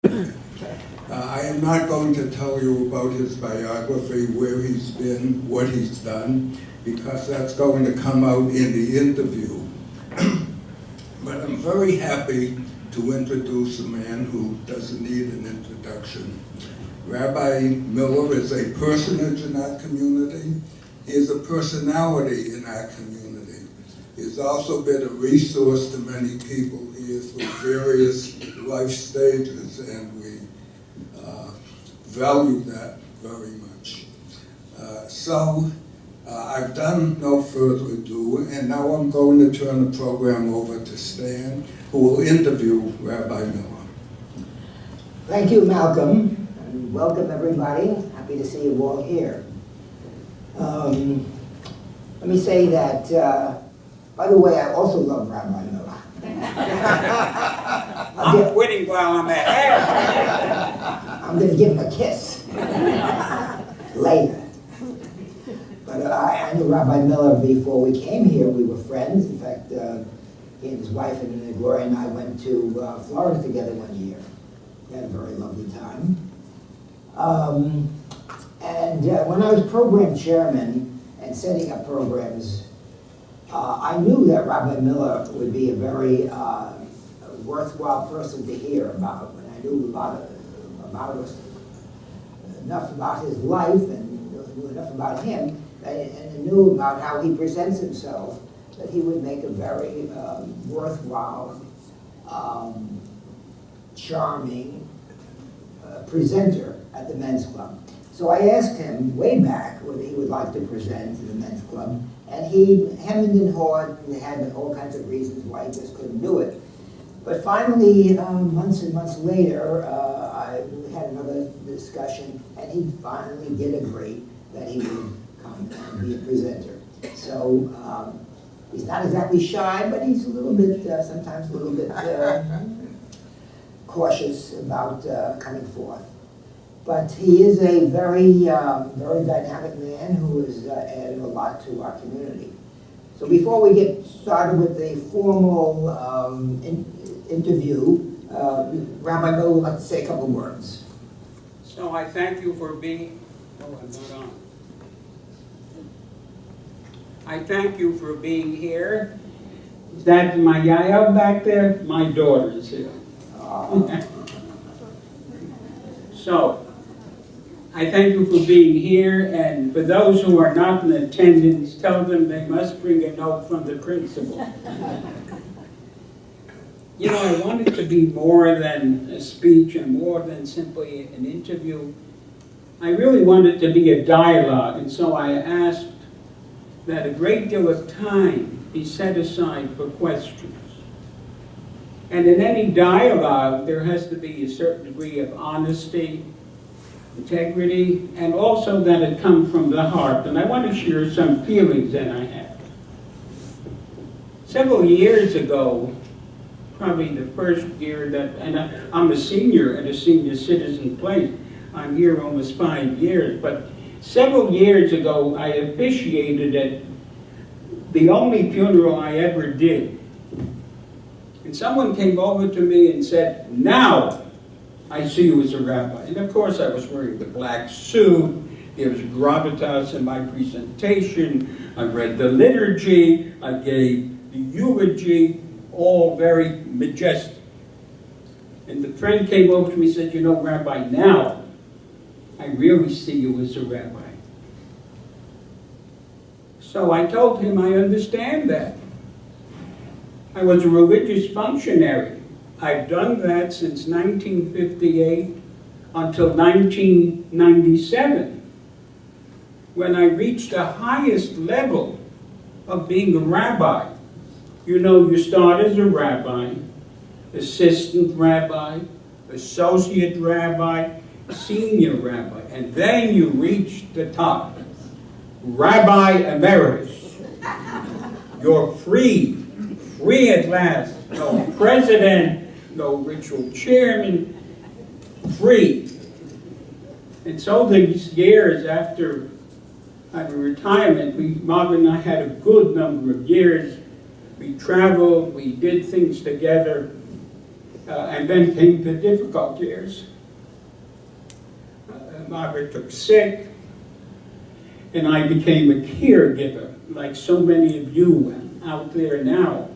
I am not going to tell you about his biography, where he's been, what he's done, because that's going to come out in the interview. But I'm very happy to introduce a man who doesn't need an introduction. Rabbi Miller is a personage in our community. He is a personality in our community. He has also been a resource to many people. He is through various life stages, and we value that very much. I've done no further ado, and now I'm going to turn the program over to Stan, who will interview Rabbi Miller. Thank you, Malcolm, and welcome everybody. Happy to see you all here. Let me say that, by the way, I also love Rabbi Miller. I'm quitting while I'm ahead. I'm going to give him a kiss later. But I knew Rabbi Miller before we came here. We were friends. In fact, he and his wife, and Gloria, and I went to Florida together one year. We had a very lovely time. When I was program chairman and setting up programs, I knew that Rabbi Miller would be a very worthwhile person to hear about. And I knew enough about his life and knew enough about him, and knew about how he presents himself, that he would make a very worthwhile, charming presenter at the men's club. So I asked him way back whether he would like to present to the men's club, and he hemmed and hawed and had all kinds of reasons why he just couldn't do it. But finally, months and months later, we had another discussion, and he finally did agree that he would come and be a presenter. So he's not exactly shy, but he's a little bit, sometimes a little bit cautious about coming forth. But he is a very, very dynamic man who has added a lot to our community. So before we get started with the formal interview, Rabbi Miller would like to say a couple words. So I thank you for being, I'm not on. I thank you for being here. Is that my yaya back there? My daughter is here. So, I thank you for being here, and for those who are not in attendance, tell them they must bring a note from the principal. You know, I want it to be more than a speech and more than simply an interview. I really want it to be a dialogue, and so I asked that a great deal of time be set aside for questions. And in any dialogue, there has to be a certain degree of honesty, integrity, and also that it comes from the heart. And I want to share some feelings that I have. Several years ago, probably the first year that, and I'm a senior at a senior citizen place. I'm here almost 5 years, but several years ago, I officiated at the only funeral I ever did. And someone came over to me and said, "Now I see you as a rabbi." And of course I was wearing the black suit. There was gravitas in my presentation. I read the liturgy. I gave the eulogy, all very majestic. And the friend came over to me and said, "You know, Rabbi, now I really see you as a rabbi." So I told him I understand that. I was a religious functionary. I've done that since 1958 until 1997, when I reached the highest level of being a rabbi. You know, you start as a rabbi, assistant rabbi, associate rabbi, senior rabbi, and then you reach the top, Rabbi Emeritus. You're free at last. No president, no ritual chairman, free. And so these years after my retirement, Margaret and I had a good number of years. We traveled, we did things together. And then came the difficult years. Margaret took sick, and I became a caregiver, like so many of you out there now.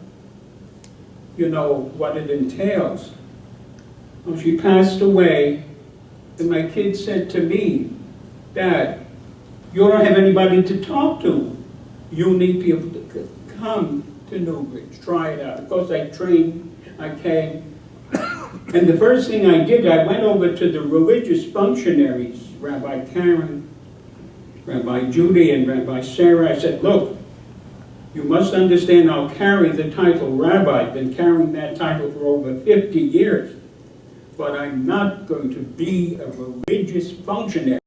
You know what it entails. Well, she passed away, and my kid said to me, "Dad, you don't have anybody to talk to. You need people to come to Newbridge, try it out." Of course, I trained, I came. And the first thing I did, I went over to the religious functionaries, Rabbi Karen, Rabbi Judy, and Rabbi Sarah. I said, "Look, you must understand I'll carry the title rabbi. I've been carrying that title for over 50 years. But I'm not going to be a religious functionary."